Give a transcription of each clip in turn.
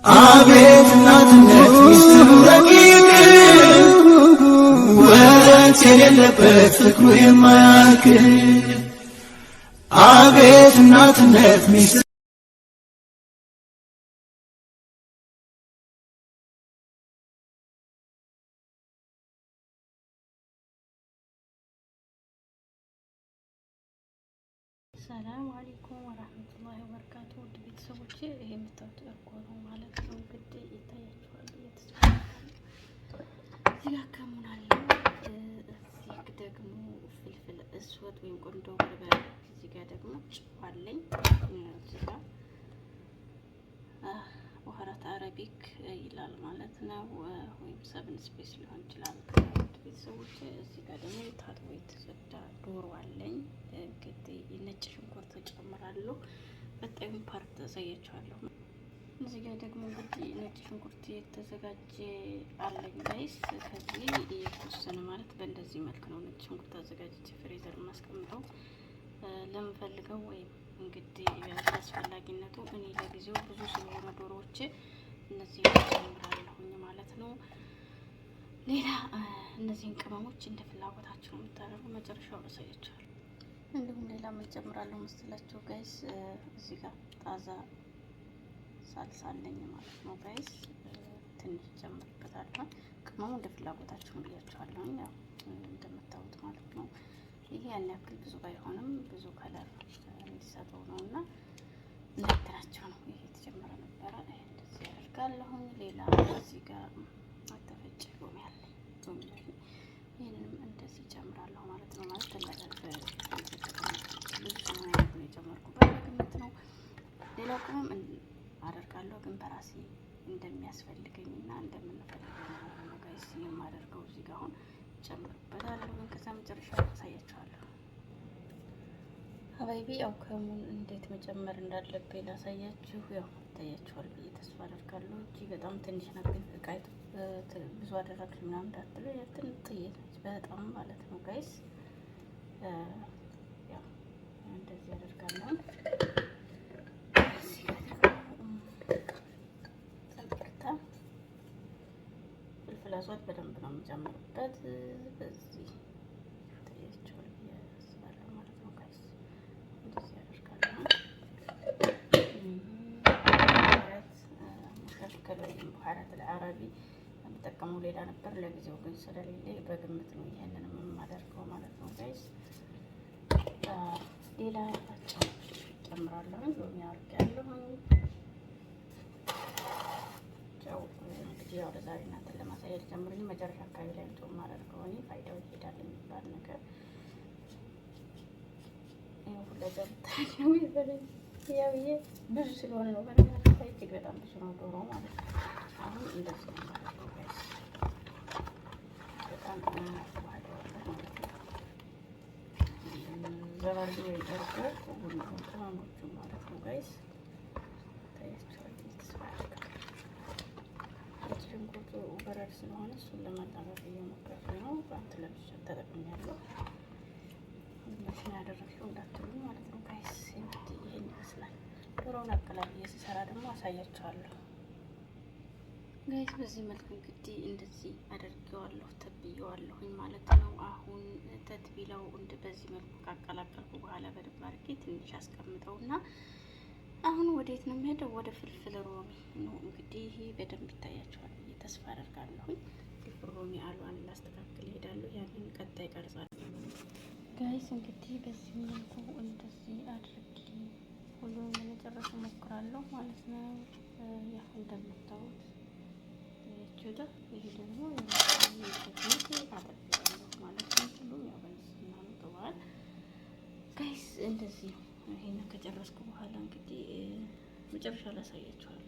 አቤት እናትነት ሚስጥሩ ረቂቅ ወረት የሌለበት ፍቅሩ የማያልቅ አቤት እናትነት ሚስጥሩ ሰላም አለይኩም ወራህመቱላሂ ወበረካቱ። ውድ ቤተሰቦቼ ይሄ የምታዩት እርጎ ነው ማለት ነው። እንግዲህ ይታያችኋል እየተስፋፋ እዚህ ጋር ከሙን አለ። እዚህ ደግሞ ፍልፍል እስወጥ ወይም ቆንጆ በርበሬ፣ እዚህ ጋር ደግሞ ጨው አለኝ። እዚህ ጋር ወህራት አረቢክ ይላል ማለት ነው፣ ወይም ሰብን ስፔስ ሊሆን ይችላል። ቤተሰቦቼ እዚህ ጋር ደግሞ ታጥቦ የተጸዳ ዶሮ አለኝ። እንግዲህ ነጭ ሽንኩርት እጨምራለሁ። ቀጣዩን ፓርት አሳያችኋለሁ። እዚህ ጋር ደግሞ እንግዲህ ነጭ ሽንኩርት የተዘጋጀ አለኝ ጋይስ። ከዚህ የተወሰነ ማለት በእንደዚህ መልክ ነው ነጭ ሽንኩርት አዘጋጅቼ ፍሬዘር ማስቀምጠው ለምፈልገው ወይም እንግዲህ አስፈላጊነቱ እኔ ለጊዜው ብዙ ስለሆነ ዶሮዎቼ እነዚህ እጨምራለሁኝ ማለት ነው። ሌላ እነዚህን ቅመሞች እንደ ፍላጎታችሁ ነው የምታደርጉ። መጨረሻው አሳያችኋለሁ። እንዲሁም ሌላ ምን ጨምራለሁ መሰላችሁ ጋይስ? እዚህ ጋር ጣዛ ሳልሳ አለኝ ማለት ነው ጋይስ። ትንሽ ጨምርበታለሁ። ቅመሙ እንደ ፍላጎታችሁ ነው ብያችኋለሁ። ያው እንደምታዩት ማለት ነው። ይሄ ያን ያክል ብዙ ባይሆንም ብዙ ከለር እንዲሰጠው ነውና እንደተናቸው ነው። ይሄ የተጀመረ ነበረ። እንደዚህ ያደርጋለሁ። ሌላ እዚህ ጋር አተፈጨ ሎሚ አለኝ። ይህንንም እንደዚህ ጨምራለሁ ማለት ነው። ማለት የጨመርኩበት በግምት ነው። ሌላው ቅመም አደርጋለሁ ግን በራሴ እንደሚያስፈልገኝና እንደምንፈልገው ነው ጋይስ የማደርገው። እዚህ ጋር አሁን ጨምርበታለሁ፣ ግን ከዛ መጨረሻ አሳያችኋለሁ። ሀባይቢ ያው ከሙን እንዴት መጨመር እንዳለብኝ ላሳያችሁ። ያው ይታያችኋል ብዬ ተስፋ አደርጋለሁ። እጅ በጣም ትንሽ ናት፣ ግን እቃይቱ ብዙ አደረግሽ ምናምን እንዳትሉ ትንጥዬ ነች በጣም ማለት ነው ጋይስ። ያው እንደዚህ አደርጋለሁ። እዚህ ጋር ደግሞ ጸብርታ ፍልፍል አስዋት በደንብ ነው የምጨምርበት። በዚህ ይታያችኋል ብዬ አስባለሁ ማለት ነው ጋይስ። እንደዚህ አደርጋለሁ። ሙሸከል ወይም በኋራት ለአረቢ የምጠቀመው ሌላ ነበር፣ ለጊዜው ግን ስለሌለ በግምት ነው ይሄንን የማደርገው ማለት ነው ጋይስ። ሌላ ጨምራለሁ። ሎሚ አድርጌያለሁ። ጨው እንግዲህ ያው ለዛሬ እናንተን ለማሳየት ጀምሩኝ። መጨረሻ አካባቢ ላይ ጨው ማደርገው እኔ ፋይዳው ይሄዳል የሚባል ነገር ይሄው ለዘብታችሁ ይበለኝ። ያው ብዙ ስለሆነ ነው በነገራችን ላይ እጅግ በጣም ብዙ ነው ዶሮ ማለት ነው። አሁን እንደዚህ ነው የማደርገው ጋይስ። በጣም ዘባርዶ የደርቆ ቅመሞቹ ማለት ነው ጋይስ። ታያችኋል። ሽንኩርቱ በረድ ስለሆነ እሱን ለማጣበቅ እየሞከርኩ ነው። በአንድ ለብቻ ተጠቅሜያለሁ። ምንድን ያደረግሽው እንዳትሉ ማለት ነው ጋይስ። እንግዲህ ይሄን ይመስላል። ዶሮውን አቀላቅዬ ስሰራ ደግሞ አሳያችኋለሁ ጋይስ። በዚህ መልክ እንግዲህ እንደዚህ አደርገዋለሁ፣ ተብየዋለሁኝ ማለት ነው። አሁን ተትቢለው በዚህ መልኩ ካቀላቀልኩ በኋላ በደንብ አድርጌ ትንሽ አስቀምጠውና አሁን ወዴት ነው የሚሄደው? ወደ ፍልፍል ሮሚ ነው እንግዲህ። ይሄ በደንብ ይታያቸዋል ብዬ ተስፋ አደርጋለሁኝ። ፍልፍል ሮሚ አሏን ላስተካክል እሄዳለሁ። ያንን ቀጣይ ቀርጻለሁ ጋይስ። እንግዲህ በዚህ መልኩ እንደዚህ አድርጌ ሁሉም ለመጨረስ እሞክራለሁ ማለት ነው። ያው እንደምታዩት ይችላል። ይሄ ደግሞ አጠብቃለሁ ማለት ነው። ሁሉም ያው በንስና ነው ጋይስ። እንደዚህ ይሄንን ከጨረስኩ በኋላ እንግዲህ መጨረሻ ላይ አሳያችኋለሁ።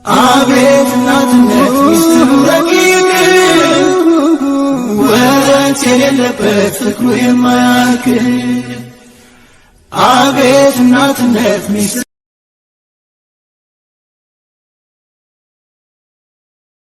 አቤት እናትነት ሚስጥሩ ረቂቅ ወረት የሌለበት ፍቅሩ የማያልቅ አቤት እናትነት ሚስጥሩ